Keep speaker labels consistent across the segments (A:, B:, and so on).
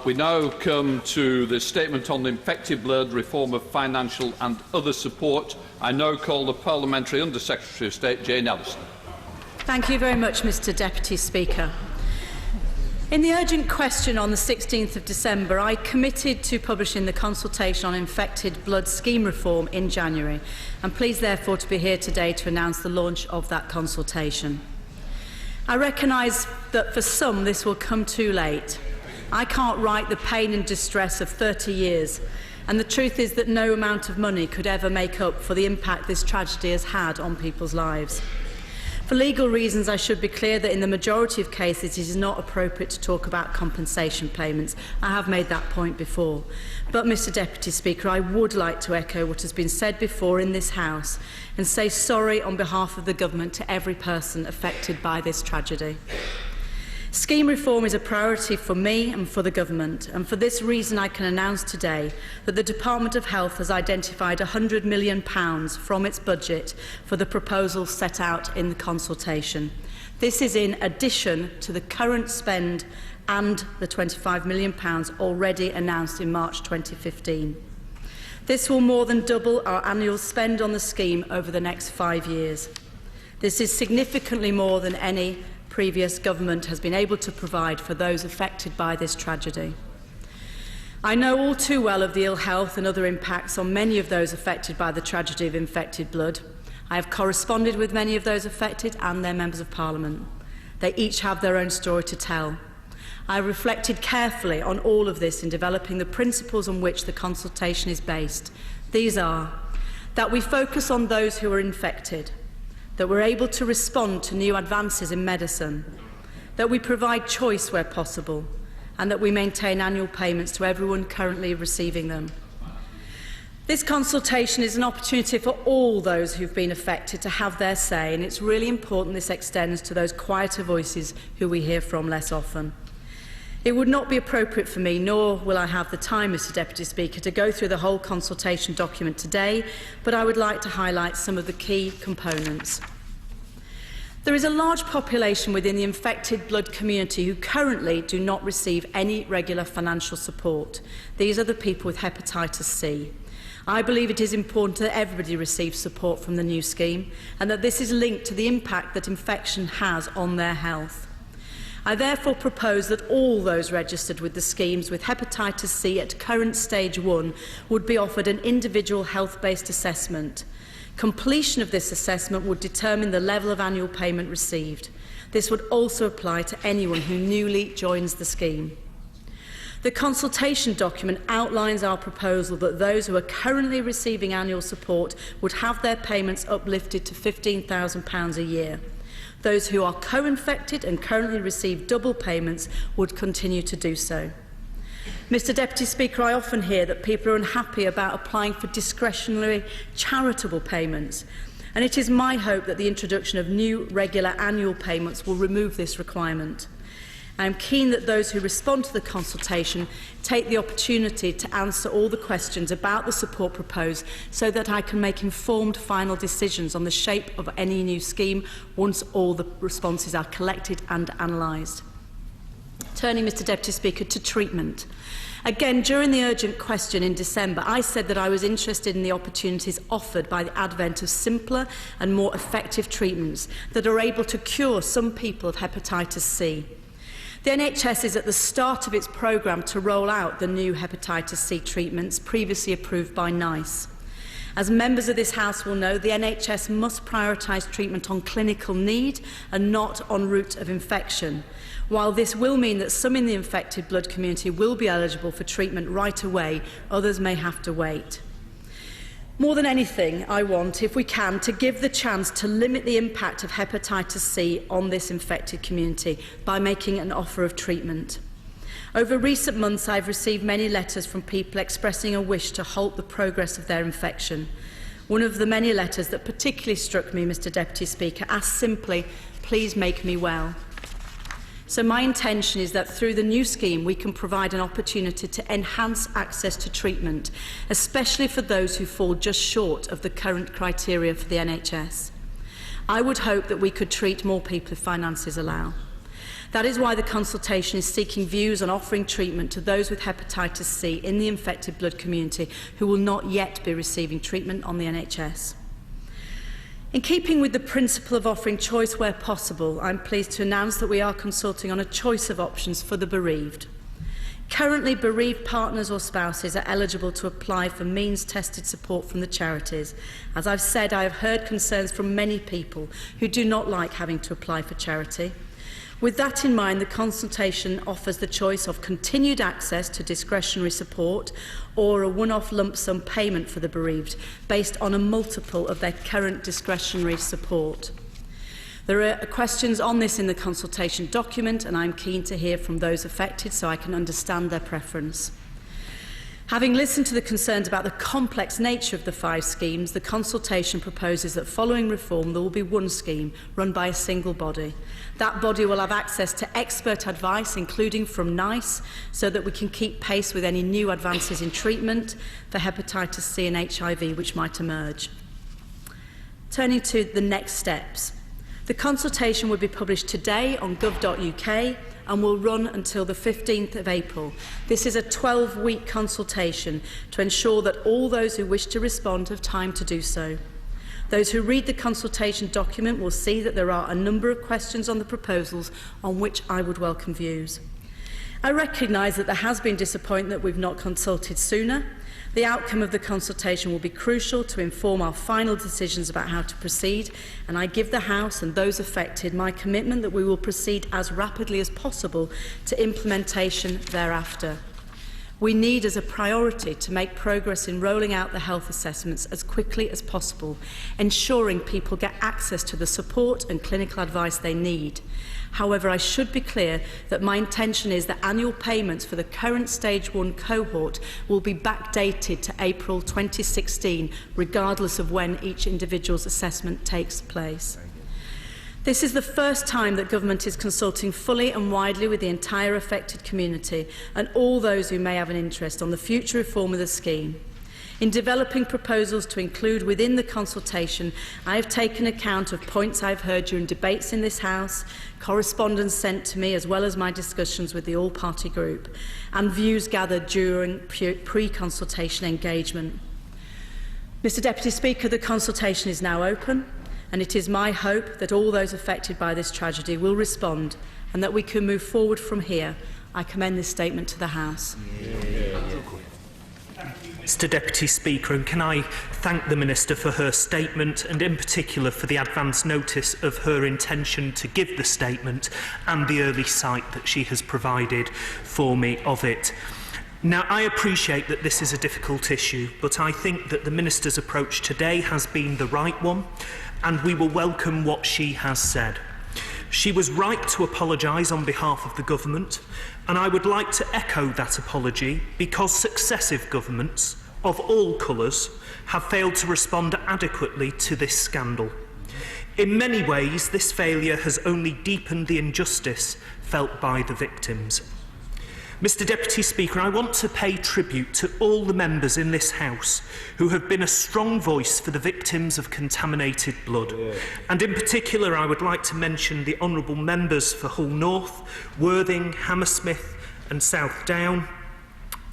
A: We now come to the statement on the infected blood, reform of financial and other support. I now call the Parliamentary Under-Secretary of State, Jane Ellison.
B: Thank you very much, Mr Deputy Speaker. In the urgent question on the 16th of December, I committed to publishing the consultation on infected blood scheme reform in January. I'm pleased, therefore, to be here today to announce the launch of that consultation. I recognise that for some this will come too late. I can't write the pain and distress of 30 years, and the truth is that no amount of money could ever make up for the impact this tragedy has had on people's lives. For legal reasons, I should be clear that in the majority of cases it is not appropriate to talk about compensation payments. I have made that point before. But, Mr Deputy Speaker, I would like to echo what has been said before in this House and say sorry on behalf of the Government to every person affected by this tragedy. Scheme reform is a priority for me and for the Government, and for this reason I can announce today that the Department of Health has identified £100 million from its budget for the proposals set out in the consultation. This is in addition to the current spend and the £25 million already announced in March 2015. This will more than double our annual spend on the scheme over the next 5 years. This is significantly more than any previous government has been able to provide for those affected by this tragedy. I know all too well of the ill health and other impacts on many of those affected by the tragedy of infected blood. I have corresponded with many of those affected and their members of Parliament. They each have their own story to tell. I reflected carefully on all of this in developing the principles on which the consultation is based. These are that we focus on those who are infected, that we're able to respond to new advances in medicine, that we provide choice where possible, and that we maintain annual payments to everyone currently receiving them. This consultation is an opportunity for all those who've been affected to have their say, and it's really important this extends to those quieter voices who we hear from less often. It would not be appropriate for me, nor will I have the time, Mr Deputy Speaker, to go through the whole consultation document today, but I would like to highlight some of the key components. There is a large population within the infected blood community who currently do not receive any regular financial support. These are the people with hepatitis C. I believe it is important that everybody receives support from the new scheme and that this is linked to the impact that infection has on their health. I therefore propose that all those registered with the schemes with hepatitis C at current stage 1 would be offered an individual health-based assessment. Completion of this assessment would determine the level of annual payment received. This would also apply to anyone who newly joins the scheme. The consultation document outlines our proposal that those who are currently receiving annual support would have their payments uplifted to £15,000 a year. Those who are co-infected and currently receive double payments would continue to do so. Mr Deputy Speaker, I often hear that people are unhappy about applying for discretionary charitable payments, and it is my hope that the introduction of new regular annual payments will remove this requirement. I am keen that those who respond to the consultation take the opportunity to answer all the questions about the support proposed so that I can make informed final decisions on the shape of any new scheme once all the responses are collected and analysed. Turning, Mr Deputy Speaker, to treatment. Again, during the urgent question in December, I said that I was interested in the opportunities offered by the advent of simpler and more effective treatments that are able to cure some people of hepatitis C. The NHS is at the start of its programme to roll out the new hepatitis C treatments previously approved by NICE. As members of this House will know, the NHS must prioritise treatment on clinical need and not on route of infection. While this will mean that some in the infected blood community will be eligible for treatment right away, others may have to wait. More than anything, I want, if we can, to give the chance to limit the impact of hepatitis C on this infected community by making an offer of treatment. Over recent months, I've received many letters from people expressing a wish to halt the progress of their infection. One of the many letters that particularly struck me, Mr Deputy Speaker, asked simply, "Please make me well." So my intention is that through the new scheme we can provide an opportunity to enhance access to treatment, especially for those who fall just short of the current criteria for the NHS. I would hope that we could treat more people if finances allow. That is why the consultation is seeking views on offering treatment to those with hepatitis C in the infected blood community who will not yet be receiving treatment on the NHS. In keeping with the principle of offering choice where possible, I'm pleased to announce that we are consulting on a choice of options for the bereaved. Currently, bereaved partners or spouses are eligible to apply for means-tested support from the charities. As I've said, I have heard concerns from many people who do not like having to apply for charity. With that in mind, the consultation offers the choice of continued access to discretionary support or a one-off lump sum payment for the bereaved based on a multiple of their current discretionary support. There are questions on this in the consultation document, and I'm keen to hear from those affected so I can understand their preference. Having listened to the concerns about the complex nature of the 5 schemes, the consultation proposes that following reform there will be one scheme run by a single body. That body will have access to expert advice, including from NICE, so that we can keep pace with any new advances in treatment for hepatitis C and HIV which might emerge. Turning to the next steps. The consultation will be published today on gov.uk and will run until the 15th of April. This is a 12-week consultation to ensure that all those who wish to respond have time to do so. Those who read the consultation document will see that there are a number of questions on the proposals on which I would welcome views. I recognise that there has been disappointment that we've not consulted sooner. The outcome of the consultation will be crucial to inform our final decisions about how to proceed, and I give the House and those affected my commitment that we will proceed as rapidly as possible to implementation thereafter. We need as a priority to make progress in rolling out the health assessments as quickly as possible, ensuring people get access to the support and clinical advice they need. However, I should be clear that my intention is that annual payments for the current Stage 1 cohort will be backdated to April 2016, regardless of when each individual's assessment takes place. This is the first time that government is consulting fully and widely with the entire affected community and all those who may have an interest on the future reform of the scheme. In developing proposals to include within the consultation, I have taken account of points I have heard during debates in this House, correspondence sent to me, as well as my discussions with the all-party group, and views gathered during pre-consultation engagement. Mr Deputy Speaker, the consultation is now open, and it is my hope that all those affected by this tragedy will respond and that we can move forward from here. I commend this statement to the House.
C: Mr Deputy Speaker, and can I thank the Minister for her statement and in particular for the advance notice of her intention to give the statement and the early sight that she has provided for me of it. Now, I appreciate that this is a difficult issue, but I think that the Minister's approach today has been the right one, and we will welcome what she has said. She was right to apologise on behalf of the government, and I would like to echo that apology because successive governments of all colours have failed to respond adequately to this scandal. In many ways, this failure has only deepened the injustice felt by the victims. Mr Deputy Speaker, I want to pay tribute to all the members in this House who have been a strong voice for the victims of contaminated blood. And in particular, I would like to mention the honourable members for Hull North, Worthing, Hammersmith and South Down,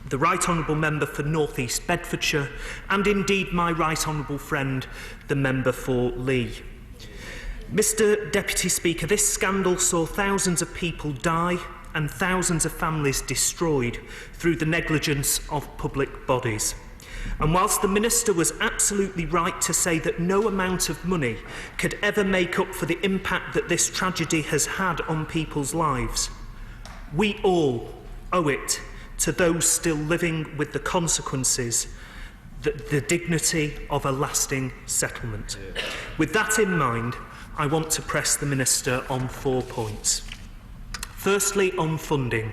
C: the Right Honourable Member for North East Bedfordshire, and indeed my Right Honourable friend, the Member for Lee. Mr Deputy Speaker, this scandal saw thousands of people die and thousands of families destroyed through the negligence of public bodies. And whilst the Minister was absolutely right to say that no amount of money could ever make up for the impact that this tragedy has had on people's lives, we all owe it to those still living with the consequences, the dignity of a lasting settlement. With that in mind, I want to press the Minister on 4 points. Firstly, on funding.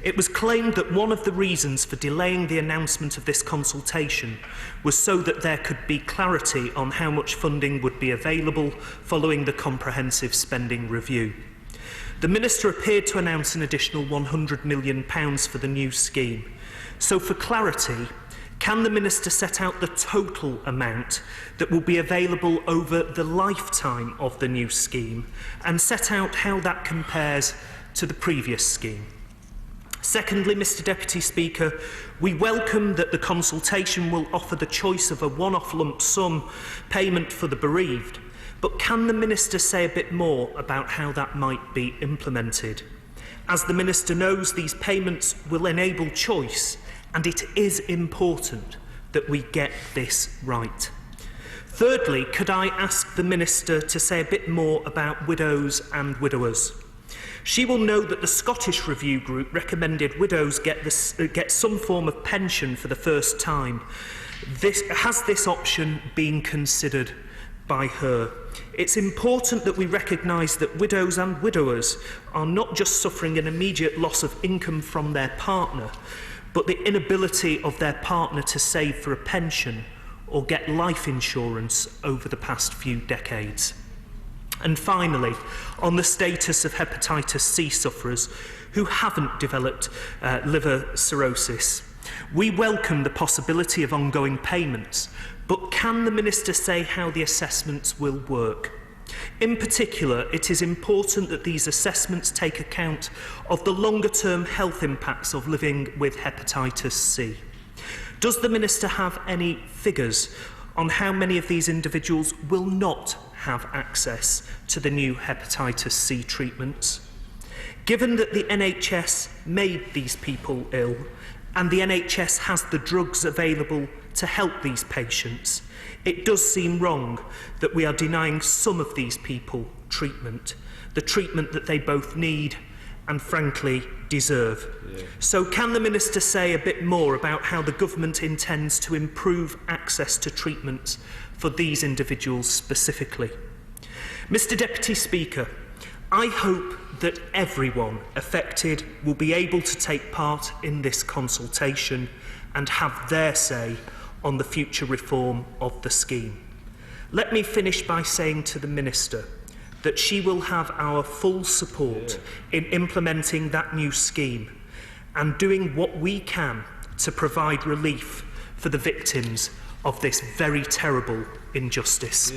C: It was claimed that one of the reasons for delaying the announcement of this consultation was so that there could be clarity on how much funding would be available following the comprehensive spending review. The Minister appeared to announce an additional £100 million for the new scheme. So for clarity, can the Minister set out the total amount that will be available over the lifetime of the new scheme and set out how that compares to the previous scheme. Secondly, Mr Deputy Speaker, we welcome that the consultation will offer the choice of a one-off lump sum payment for the bereaved, but can the Minister say a bit more about how that might be implemented? As the Minister knows, these payments will enable choice, and it is important that we get this right. Thirdly, could I ask the Minister to say a bit more about widows and widowers? She will know that the Scottish Review Group recommended widows get some form of pension for the first time. Has this option been considered by her? It's important that we recognise that widows and widowers are not just suffering an immediate loss of income from their partner, but the inability of their partner to save for a pension or get life insurance over the past few decades. And finally, on the status of hepatitis C sufferers who haven't developed liver cirrhosis, we welcome the possibility of ongoing payments, but can the Minister say how the assessments will work? In particular, it is important that these assessments take account of the longer-term health impacts of living with hepatitis C. Does the Minister have any figures on how many of these individuals will not have access to the new hepatitis C treatments? Given that the NHS made these people ill and the NHS has the drugs available to help these patients, it does seem wrong that we are denying some of these people treatment, the treatment that they both need and frankly deserve. Yeah. So can the Minister say a bit more about how the government intends to improve access to treatment for these individuals specifically? Mr Deputy Speaker, I hope that everyone affected will be able to take part in this consultation and have their say on the future reform of the scheme. Let me finish by saying to the Minister that she will have our full support in implementing that new scheme and doing what we can to provide relief for the victims of this very terrible injustice.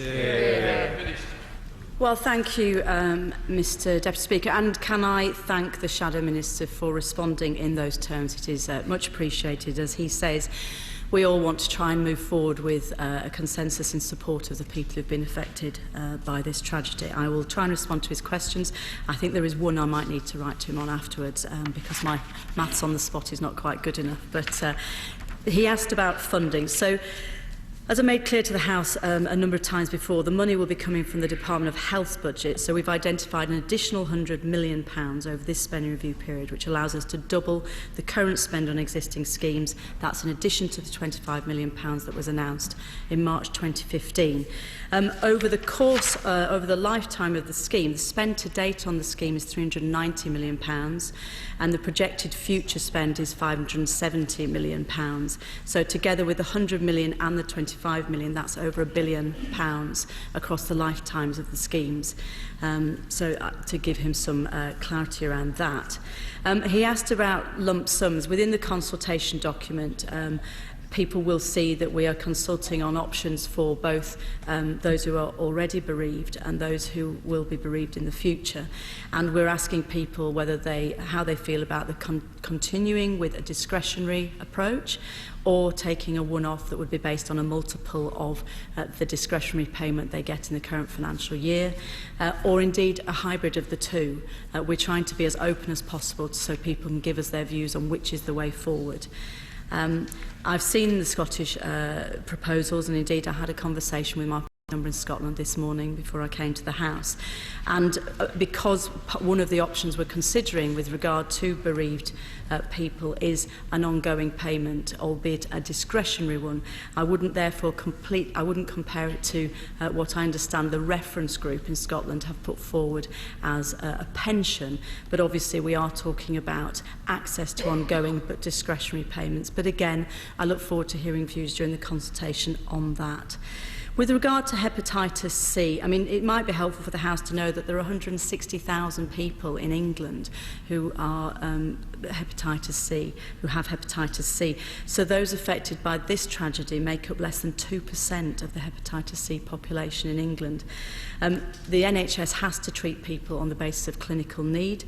B: Well, thank you, Mr Deputy Speaker, and can I thank the Shadow Minister for responding in those terms. It is much appreciated. As he says, we all want to try and move forward with a consensus in support of the people who've been affected by this tragedy. I will try and respond to his questions. I think there is one I might need to write to him on afterwards because my maths on the spot is not quite good enough. But he asked about funding. So, as I made clear to the House a number of times before, the money will be coming from the Department of Health's budget, so we've identified an additional £100 million over this spending review period, which allows us to double the current spend on existing schemes. That's in addition to the £25 million that was announced in March 2015. Over the lifetime of the scheme, the spend to date on the scheme is £390 million, and the projected future spend is £570 million. So together with the £100 million and the £25 million, that's over £1 billion across the lifetimes of the schemes. To give him some clarity around that. He asked about lump sums. Within the consultation document, people will see that we are consulting on options for both those who are already bereaved and those who will be bereaved in the future. And we're asking people how they feel about the continuing with a discretionary approach or taking a one-off that would be based on a multiple of the discretionary payment they get in the current financial year, or indeed a hybrid of the two. We're trying to be as open as possible so people can give us their views on which is the way forward. I've seen the Scottish proposals, and indeed I had a conversation with my member in Scotland this morning before I came to the House. And because one of the options we're considering with regard to bereaved people is an ongoing payment, albeit a discretionary one, I wouldn't compare it to what I understand the reference group in Scotland have put forward as a pension. But obviously we are talking about access to ongoing but discretionary payments. But again, I look forward to hearing views during the consultation on that. With regard to hepatitis C, I mean, it might be helpful for the House to know that there are 160,000 people in England who are hepatitis C, who have hepatitis C. So those affected by this tragedy make up less than 2% of the hepatitis C population in England. The NHS has to treat people on the basis of clinical need,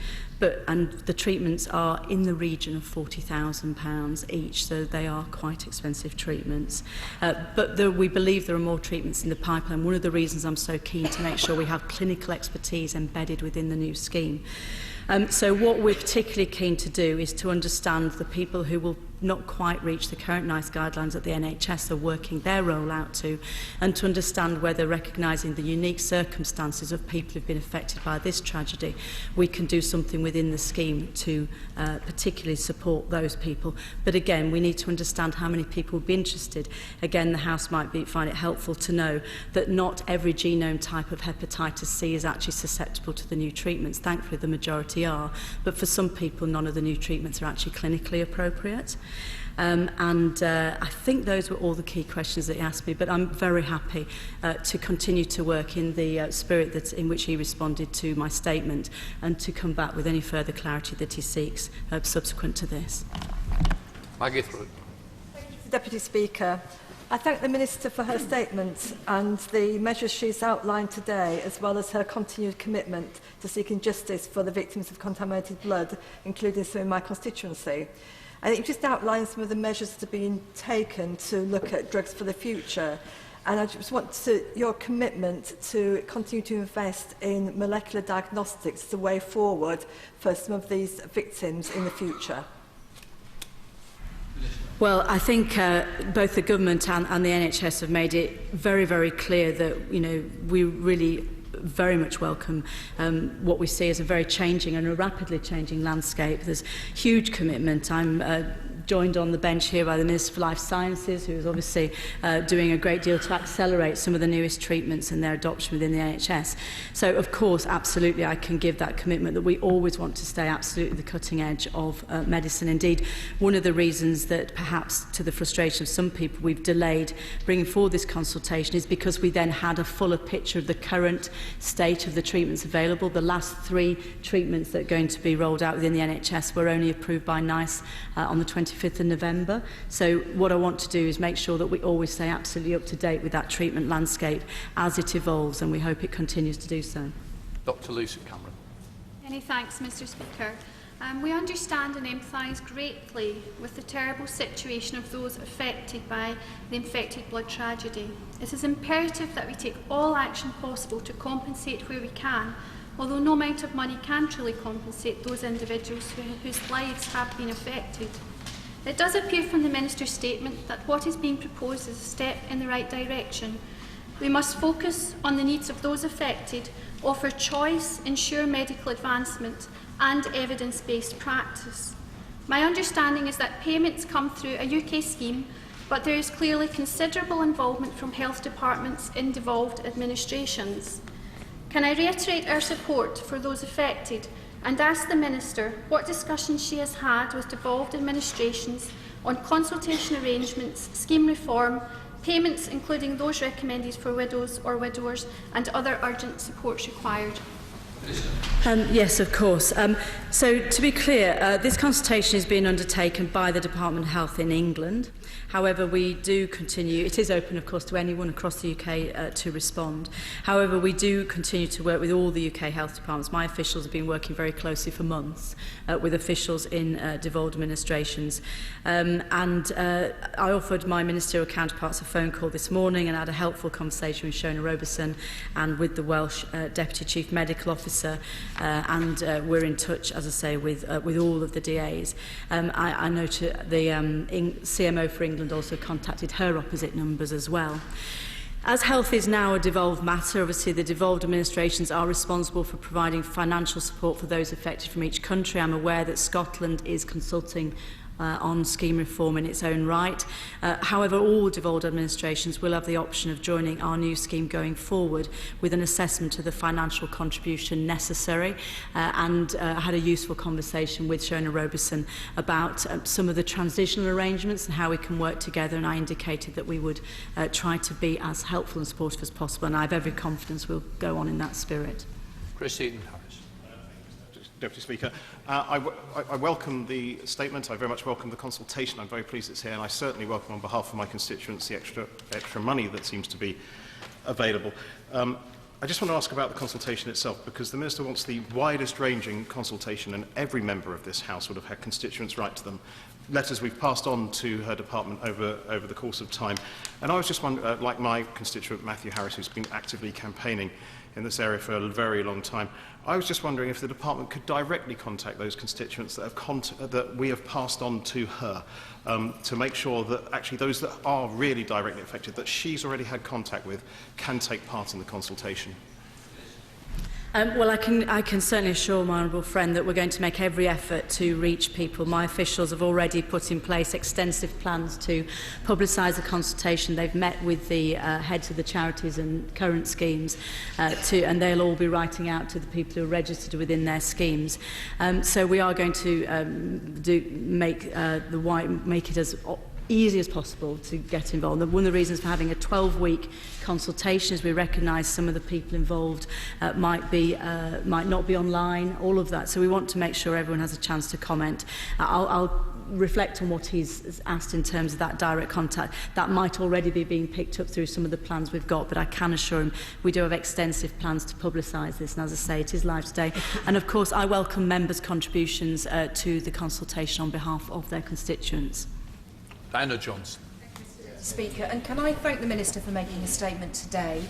B: and the treatments are in the region of £40,000 each, so they are quite expensive treatments. But we believe there are more treatments in the pipeline. One of the reasons I'm so keen to make sure we have clinical expertise embedded within the new scheme. So what we're particularly keen to do is to understand the people who will not quite reach the current NICE guidelines that the NHS are working their role out to, and to understand whether, recognising the unique circumstances of people who've been affected by this tragedy, we can do something within the scheme to particularly support those people. But again, we need to understand how many people would be interested. Again, the House might find it helpful to know that not every genome type of hepatitis C is actually susceptible to the new treatments. Thankfully, the majority are. But for some people, none of the new treatments are actually clinically appropriate. I think those were all the key questions that he asked me, but I'm very happy to continue to work in the spirit in which he responded to my statement, and to come back with any further clarity that he seeks subsequent to this.
A: Maggie Throot.
D: Thank you, Deputy Speaker. I thank the Minister for her statement and the measures she's outlined today, as well as her continued commitment to seeking justice for the victims of contaminated blood, including some in my constituency. I think you just outlined some of the measures that are being taken to look at drugs for the future. And I just want your commitment to continue to invest in molecular diagnostics as a way forward for some of these victims in the future.
B: Well, I think both the government and the NHS have made it very, very clear that, we really very much welcome what we see as a very changing and a rapidly changing landscape. There's huge commitment. I'm joined on the bench here by the Minister for Life Sciences, who is obviously doing a great deal to accelerate some of the newest treatments and their adoption within the NHS. So, of course, absolutely, I can give that commitment that we always want to stay absolutely the cutting edge of medicine. Indeed, one of the reasons that perhaps to the frustration of some people we've delayed bringing forward this consultation is because we then had a fuller picture of the current state of the treatments available. The last 3 treatments that are going to be rolled out within the NHS were only approved by NICE on the 25th of November. So what I want to do is make sure that we always stay absolutely up to date with that treatment landscape as it evolves, and we hope it continues to do so.
A: Dr. Lisa Cameron.
E: Many thanks, Mr. Speaker. We understand and empathise greatly with the terrible situation of those affected by the infected blood tragedy. It is imperative that we take all action possible to compensate where we can, although no amount of money can truly compensate those individuals whose lives have been affected. It does appear from the Minister's statement that what is being proposed is a step in the right direction. We must focus on the needs of those affected, offer choice, ensure medical advancement and evidence-based practice. My understanding is that payments come through a UK scheme, but there is clearly considerable involvement from health departments in devolved administrations. Can I reiterate our support for those affected and ask the Minister what discussions she has had with devolved administrations on consultation arrangements, scheme reform, payments including those recommended for widows or widowers, and other urgent supports required?
B: Yes, of course. So, to be clear, this consultation is being undertaken by the Department of Health in England. However, we do continue, it is open, of course, to anyone across the UK to respond. However, we do continue to work with all the UK health departments. My officials have been working very closely for months with officials in devolved administrations. I offered my ministerial counterparts a phone call this morning and had a helpful conversation with Shona Robertson and with the Welsh Deputy Chief Medical Officer, and we're in touch, as I say, with all of the DAs. I know the CMO for England also contacted her opposite numbers as well. As health is now a devolved matter, obviously the devolved administrations are responsible for providing financial support for those affected from each country. I'm aware that Scotland is consulting on scheme reform in its own right. However, all devolved administrations will have the option of joining our new scheme going forward with an assessment of the financial contribution necessary, and had a useful conversation with Shona Robertson about some of the transitional arrangements and how we can work together, and I indicated that we would try to be as helpful and supportive as possible, and I have every confidence we'll go on in that spirit.
A: Christine Harris.
F: Deputy Speaker. I welcome the statement. I very much welcome the consultation. I'm very pleased it's here, and I certainly welcome on behalf of my constituents the extra money that seems to be available. I just want to ask about the consultation itself, because the Minister wants the widest ranging consultation, and every member of this House would have had constituents write to them. Letters we've passed on to her department over the course of time. And I was just wondering, like my constituent Matthew Harris, who's been actively campaigning in this area for a very long time, I was just wondering if the department could directly contact those constituents that we have passed on to her, to make sure that actually those that are really directly affected, that she's already had contact with, can take part in the consultation.
B: Well, I can certainly assure my honourable friend that we're going to make every effort to reach people. My officials have already put in place extensive plans to publicise the consultation. They've met with the heads of the charities and current schemes, and they'll all be writing out to the people who are registered within their schemes. So we are going to make it as easy as possible to get involved. And one of the reasons for having a 12-week consultation is we recognise some of the people involved might not be online, all of that. So we want to make sure everyone has a chance to comment. I'll reflect on what he's asked in terms of that direct contact. That might already be being picked up through some of the plans we've got, but I can assure him we do have extensive plans to publicise this, and as I say, it is live today. And of course, I welcome members' contributions to the consultation on behalf of their constituents.
A: Diana Johnson.
G: Speaker, and can I thank the Minister for making a statement today,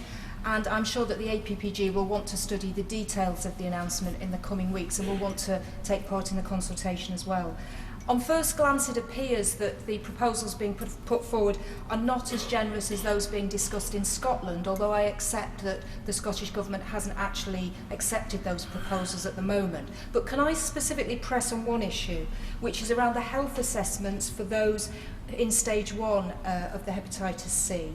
G: and I'm sure that the APPG will want to study the details of the announcement in the coming weeks and will want to take part in the consultation as well. On first glance, it appears that the proposals being put forward are not as generous as those being discussed in Scotland, although I accept that the Scottish Government hasn't actually accepted those proposals at the moment. But can I specifically press on one issue, which is around the health assessments for those in stage 1 of the hepatitis C?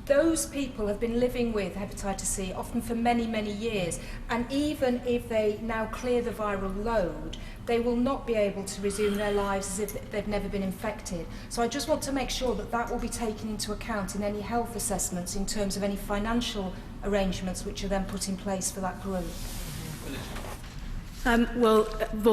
G: Those people have been living with hepatitis C often for many, many years, and even if they now clear the viral load, they will not be able to resume their lives as if they've never been infected. So I just want to make sure that that will be taken into account in any health assessments in terms of any financial arrangements which are then put in place for that group.
B: Well,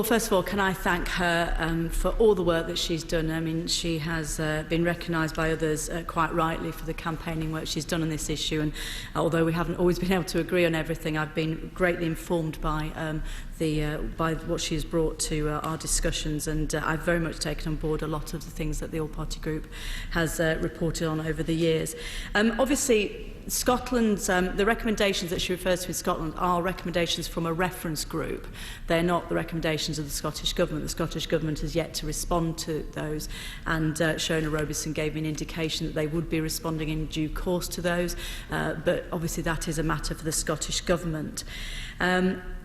B: first of all, can I thank her for all the work that she's done. I mean, she has been recognised by others quite rightly for the campaigning work she's done on this issue, and although we haven't always been able to agree on everything, I've been greatly informed by by what she has brought to our discussions, and I've very much taken on board a lot of the things that the All-Party Group has reported on over the years. Obviously, Scotland's, the recommendations that she refers to in Scotland are recommendations from a reference group. They're not the recommendations of the Scottish Government. The Scottish Government has yet to respond to those, and Shona Robertson gave me an indication that they would be responding in due course to those, but obviously that is a matter for the Scottish Government.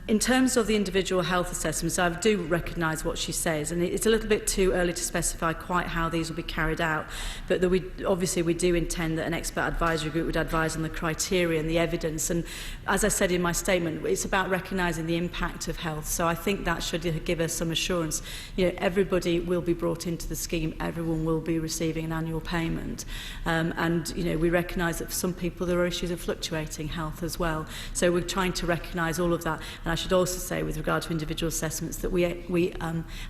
B: In terms of the individual health assessments, I do recognise what she says, and it's a little bit too early to specify quite how these will be carried out, but that we do intend that an expert advisory group would advise on the criteria and the evidence, and as I said in my statement, it's about recognising the impact of health, so I think that should give us some assurance. You know, everybody will be brought into the scheme, everyone will be receiving an annual payment, and you know, we recognise that for some people there are issues of fluctuating health as well, so we're trying to recognise all of that. And I should also say, with regard to individual assessments, that we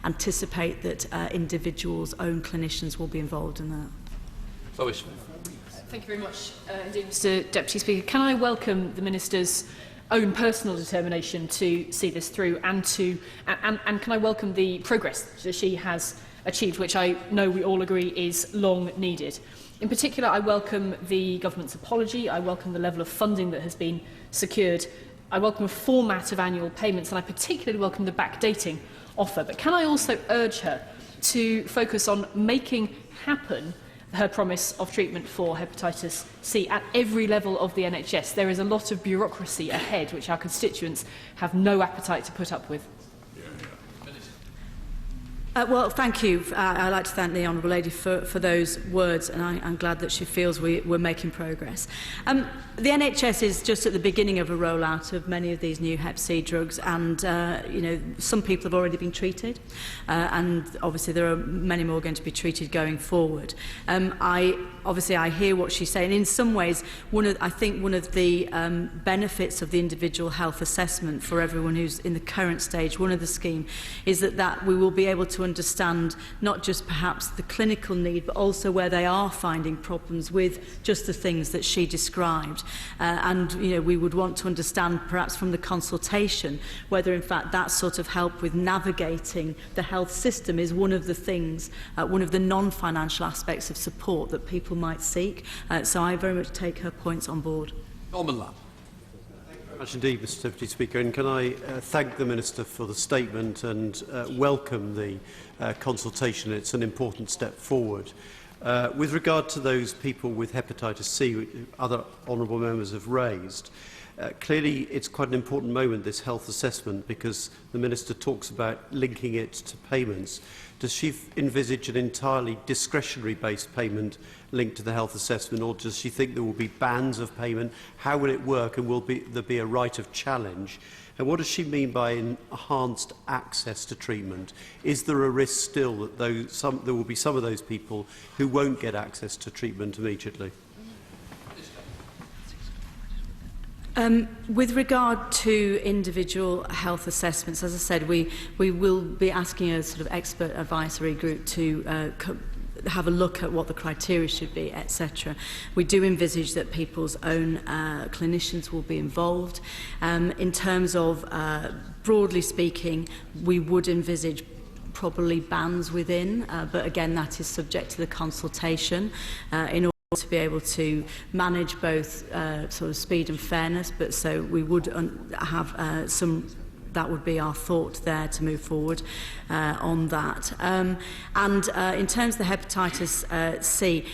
B: anticipate that individuals' own clinicians will be involved in that.
A: Lois.
H: Thank you very much indeed, Mr Deputy Speaker. Can I welcome the Minister's own personal determination to see this through, and can I welcome the progress that she has achieved, which I know we all agree is long needed. In particular, I welcome the Government's apology, I welcome the level of funding that has been secured, I welcome a format of annual payments, and I particularly welcome the backdating offer. But can I also urge her to focus on making happen her promise of treatment for hepatitis C at every level of the NHS? There is a lot of bureaucracy ahead which our constituents have no appetite to put up with.
B: Well, thank you. I'd like to thank the Honourable Lady for those words, and I'm glad that she feels we're making progress. The NHS is just at the beginning of a rollout of many of these new Hep C drugs, and you know, some people have already been treated, and obviously there are many more going to be treated going forward. I hear what she's saying. In some ways, I think one of the benefits of the individual health assessment for everyone who's in the current stage one of the scheme is that we will be able to understand not just perhaps the clinical need, but also where they are finding problems with just the things that she described. And you know, we would want to understand perhaps from the consultation whether in fact that sort of help with navigating the health system is one of the things, one of the non-financial aspects of support that people might seek. So I very much take her points on board.
A: Norman Lamb.
I: Much indeed, Mr Deputy Speaker, and can I thank the Minister for the statement and welcome the consultation. It's an important step forward. With regard to those people with hepatitis C, which other honourable members have raised, clearly it's quite an important moment, this health assessment, because the Minister talks about linking it to payments. Does she envisage an entirely discretionary-based payment linked to the health assessment, or does she think there will be bands of payment? How will it work, and will there be a right of challenge? And what does she mean by enhanced access to treatment? Is there a risk still that there will be some of those people who won't get access to treatment immediately?
B: With regard to individual health assessments, as I said, we will be asking a sort of expert advisory group to have a look at what the criteria should be, etc. We do envisage that people's own clinicians will be involved. In terms of, broadly speaking, we would envisage probably bans within, but again, that is subject to the consultation in order to be able to manage both sort of speed and fairness, but so we would have some. That would be our thought there to move forward on that. And in terms of the hepatitis C,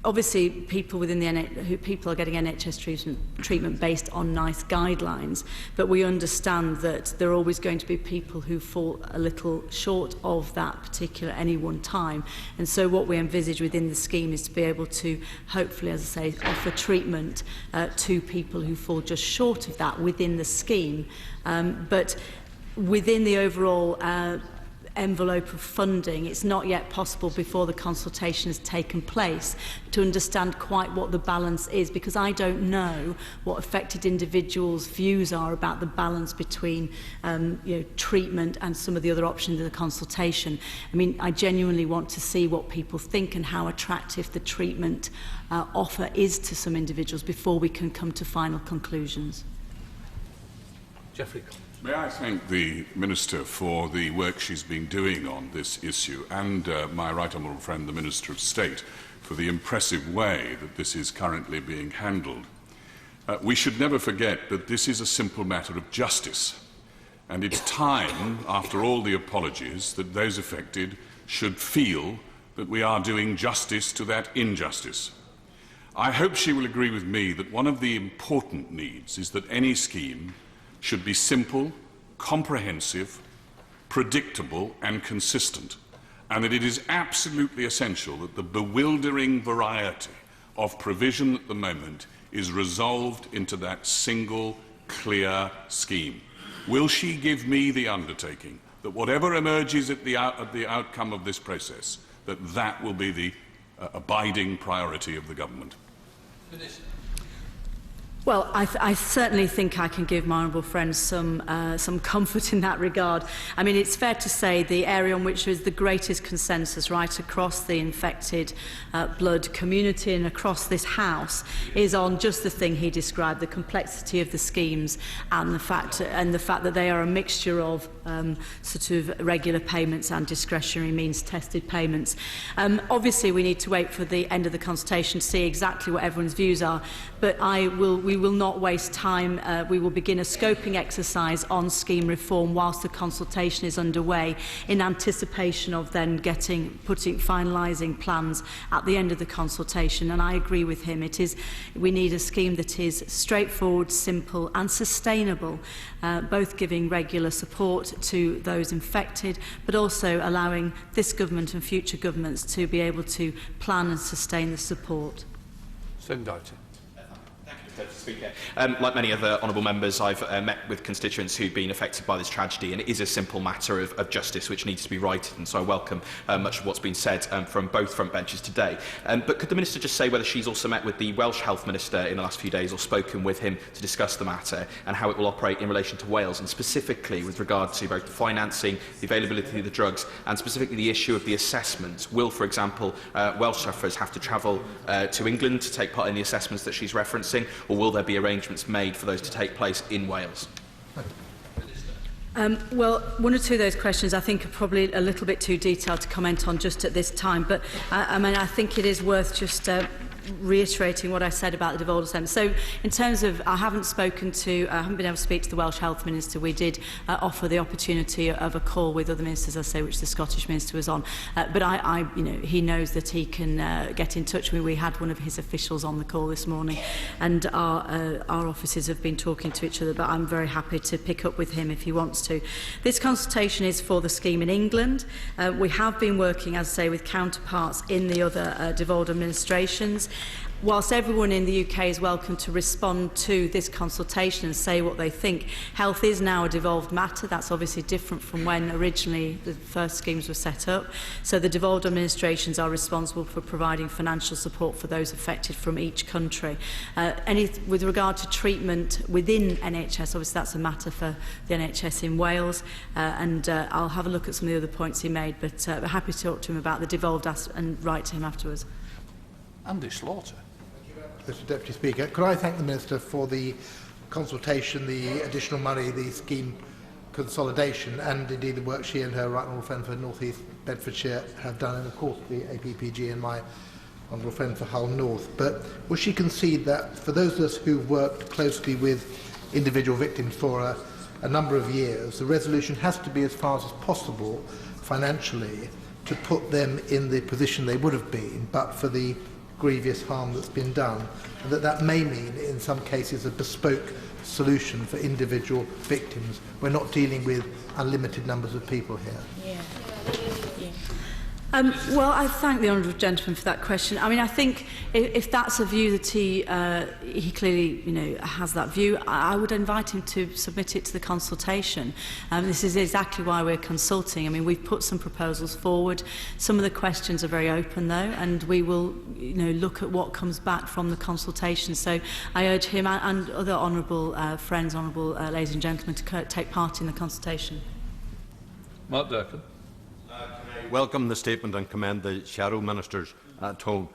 B: obviously people within the people are getting NHS treatment based on NICE guidelines, but we understand that there are always going to be people who fall a little short of that particular any one time. And so what we envisage within the scheme is to be able to hopefully, as I say, offer treatment to people who fall just short of that within the scheme. But within the overall envelope of funding, it's not yet possible before the consultation has taken place to understand quite what the balance is, because I don't know what affected individuals' views are about the balance between treatment and some of the other options in the consultation. I mean, I genuinely want to see what people think and how attractive the treatment offer is to some individuals before we can come to final conclusions.
A: Jeffrey.
J: May I thank the Minister for the work she's been doing on this issue, and my right honourable friend, the Minister of State, for the impressive way that this is currently being handled. We should never forget that this is a simple matter of justice, and it's time, after all the apologies, that those affected should feel that we are doing justice to that injustice. I hope she will agree with me that one of the important needs is that any scheme should be simple, comprehensive, predictable and consistent, and that it is absolutely essential that the bewildering variety of provision at the moment is resolved into that single, clear scheme. Will she give me the undertaking that whatever emerges at the outcome of this process, that will be the abiding priority of the government?
B: Well, I certainly think I can give my honourable friends some comfort in that regard. I mean, it's fair to say the area on which there is the greatest consensus right across the infected blood community and across this House is on just the thing he described, the complexity of the schemes and the fact that they are a mixture of sort of regular payments and discretionary means-tested payments. Obviously, we need to wait for the end of the consultation to see exactly what everyone's views are, but we we will not waste time. We will begin a scoping exercise on scheme reform whilst the consultation is underway, in anticipation of then finalising plans at the end of the consultation. And I agree with him. We need a scheme that is straightforward, simple and sustainable, both giving regular support to those infected, but also allowing this government and future governments to be able to plan and sustain the support.
A: Sindoti.
K: Speaker. Like many other honourable members, I've met with constituents who've been affected by this tragedy, and it is a simple matter of justice which needs to be righted, and so I welcome much of what's been said from both front benches today. But could the Minister just say whether she's also met with the Welsh Health Minister in the last few days or spoken with him to discuss the matter, and how it will operate in relation to Wales, and specifically with regard to both the financing, the availability of the drugs, and specifically the issue of the assessment? Will, for example, Welsh sufferers have to travel to England to take part in the assessments that she's referencing, or will there be arrangements made for those to take place in Wales?
B: Well, one or two of those questions I think are probably a little bit too detailed to comment on just at this time, but I think it is worth just reiterating what I said about the devolved assessment. So in terms of, I haven't been able to speak to the Welsh Health Minister. We did offer the opportunity of a call with other ministers, I say, which the Scottish Minister was on. But he knows that he can get in touch with me. We had one of his officials on the call this morning, and our offices have been talking to each other, but I'm very happy to pick up with him if he wants to. This consultation is for the scheme in England. We have been working, as I say, with counterparts in the other devolved administrations. Whilst everyone in the UK is welcome to respond to this consultation and say what they think, health is now a devolved matter. That's obviously different from when originally the first schemes were set up. So the devolved administrations are responsible for providing financial support for those affected from each country. With regard to treatment within NHS, obviously that's a matter for the NHS in Wales, and I'll have a look at some of the other points he made, but we're happy to talk to him about the devolved and write to him afterwards.
A: Andy Slaughter.
L: Mr Deputy Speaker, could I thank the Minister for the consultation, the additional money, the scheme consolidation, and indeed the work she and her right honourable friend for North East Bedfordshire have done, and of course the APPG and my honourable friend for Hull North. But will she concede that for those of us who worked closely with individual victims for a number of years, the resolution has to be as far as possible financially to put them in the position they would have been but for the grievous harm that's been done, and that may mean in some cases a bespoke solution for individual victims? We're not dealing with unlimited numbers of people here.
B: Well, I thank the honourable gentleman for that question. I mean, I think if that's a view that he clearly, has that view, I would invite him to submit it to the consultation. This is exactly why we're consulting. I mean, we've put some proposals forward. Some of the questions are very open, though, and we will, look at what comes back from the consultation. So I urge him and other honourable friends, honourable ladies and gentlemen, to take part in the consultation.
A: Mark Durkin.
M: Welcome the statement and commend the Shadow Minister's tone.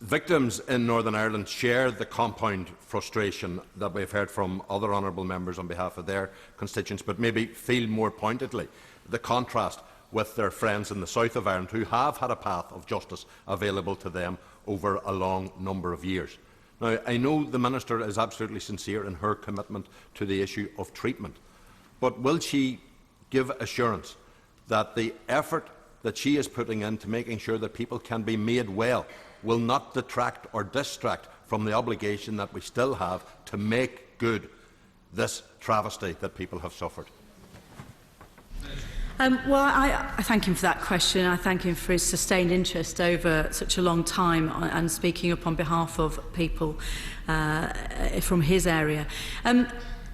M: Victims in Northern Ireland share the compound frustration that we've heard from other honourable members on behalf of their constituents, but maybe feel more pointedly the contrast with their friends in the south of Ireland who have had a path of justice available to them over a long number of years. Now, I know the Minister is absolutely sincere in her commitment to the issue of treatment, but will she give assurance that the effort that she is putting into making sure that people can be made well will not detract or distract from the obligation that we still have to make good this travesty that people have suffered?
B: Well, I thank him for that question. I thank him for his sustained interest over such a long time and speaking up on behalf of people from his area.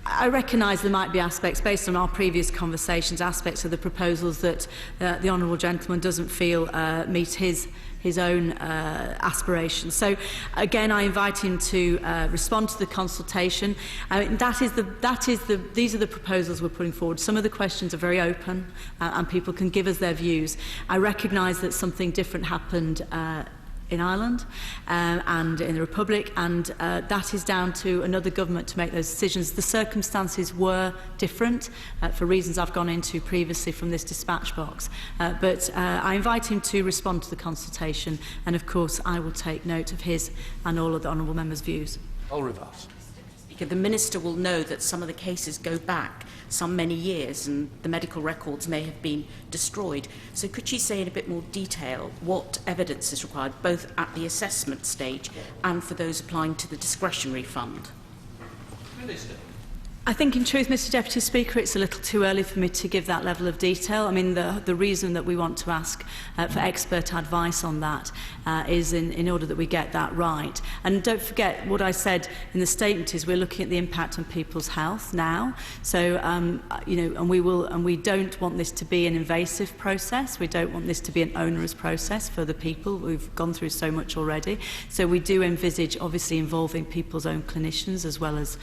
B: I recognise there might be aspects, based on our previous conversations, aspects of the proposals that the honourable gentleman doesn't feel meet his own aspirations. So, again, I invite him to respond to the consultation. These are the proposals we're putting forward. Some of the questions are very open, and people can give us their views. I recognise that something different happened in Ireland and in the Republic, and that is down to another government to make those decisions. The circumstances were different for reasons I've gone into previously from this dispatch box, but I invite him to respond to the consultation, and of course I will take note of his and all of the honourable members' views.
A: I'll reverse.
N: The Minister will know that some of the cases go back some many years and the medical records may have been destroyed. So could she say in a bit more detail what evidence is required, both at the assessment stage and for those applying to the discretionary fund?
A: Minister.
B: I think, in truth, Mr Deputy Speaker, it's a little too early for me to give that level of detail. I mean, the reason that we want to ask for expert advice on that is in order that we get that right. And don't forget, what I said in the statement is we're looking at the impact on people's health now. So, you know, and we don't want this to be an invasive process. We don't want this to be an onerous process for the people. We've gone through so much already. So we do envisage, obviously, involving people's own clinicians as well as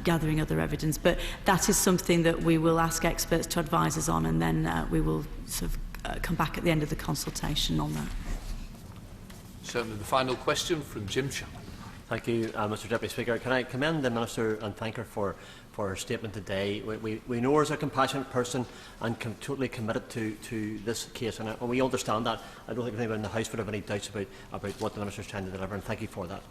B: gathering other evidence, but that is something that we will ask experts to advise us on, and then we will sort of come back at the end of the consultation on that.
A: Certainly, the final question from Jim Shannon.
O: Thank you, Mr Deputy Speaker. Can I commend the Minister and thank her for her statement today. We know her as a compassionate person and totally committed to this case, and we understand that. I don't think anyone in the House would have any doubts about what the Minister is trying to deliver, and thank you for that.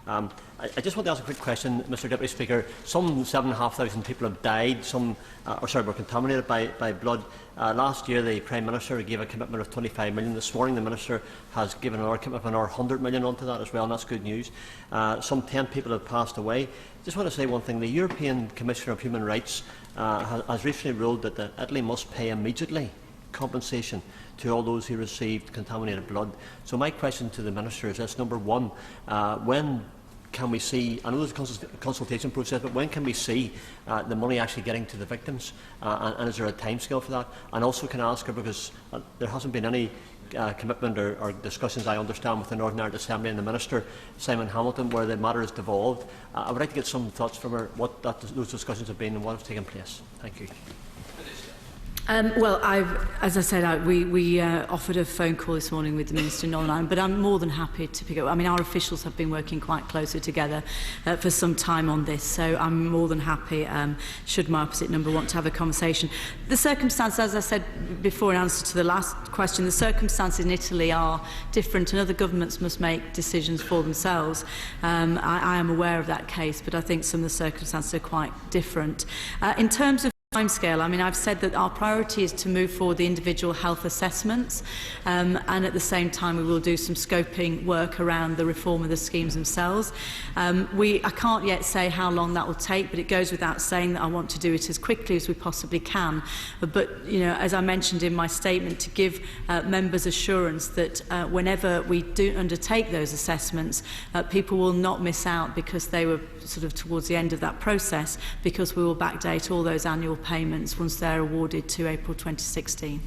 O: I just want to ask a quick question, Mr Deputy Speaker. Some 7,500 people have died, were contaminated by blood. Last year the Prime Minister gave a commitment of 25 million. This morning the Minister has given another commitment of another 100 million onto that as well, and that's good news. Some 10 people have passed away. Just want to say one thing. The European Commissioner of Human Rights has recently ruled that Italy must pay immediately compensation to all those who received contaminated blood. So my question to the Minister is this. Number one, when can we see, I know there's a consultation process, but when can we see the money actually getting to the victims? And is there a timescale for that? And also can I ask her, because there hasn't been any commitment or discussions, I understand, with the Northern Ireland Assembly and the Minister, Simon Hamilton, where the matter is devolved. I would like to get some thoughts from her, what those discussions have been and what has taken place. Thank you.
B: Well, as I said, we offered a phone call this morning with the Minister in Northern Ireland, but I'm more than happy to pick up. I mean, our officials have been working quite closely together for some time on this, so I'm more than happy, should my opposite number want to have a conversation. The circumstances, as I said before in answer to the last question, the circumstances in Italy are different, and other governments must make decisions for themselves. I am aware of that case, but I think some of the circumstances are quite different. In terms of timescale, I mean, I've said that our priority is to move forward the individual health assessments, and at the same time we will do some scoping work around the reform of the schemes themselves. I can't yet say how long that will take, but it goes without saying that I want to do it as quickly as we possibly can. But you know, as I mentioned in my statement, to give members assurance that whenever we do undertake those assessments, people will not miss out because they were sort of towards the end of that process, because we will backdate all those annual payments once they're awarded to April 2016.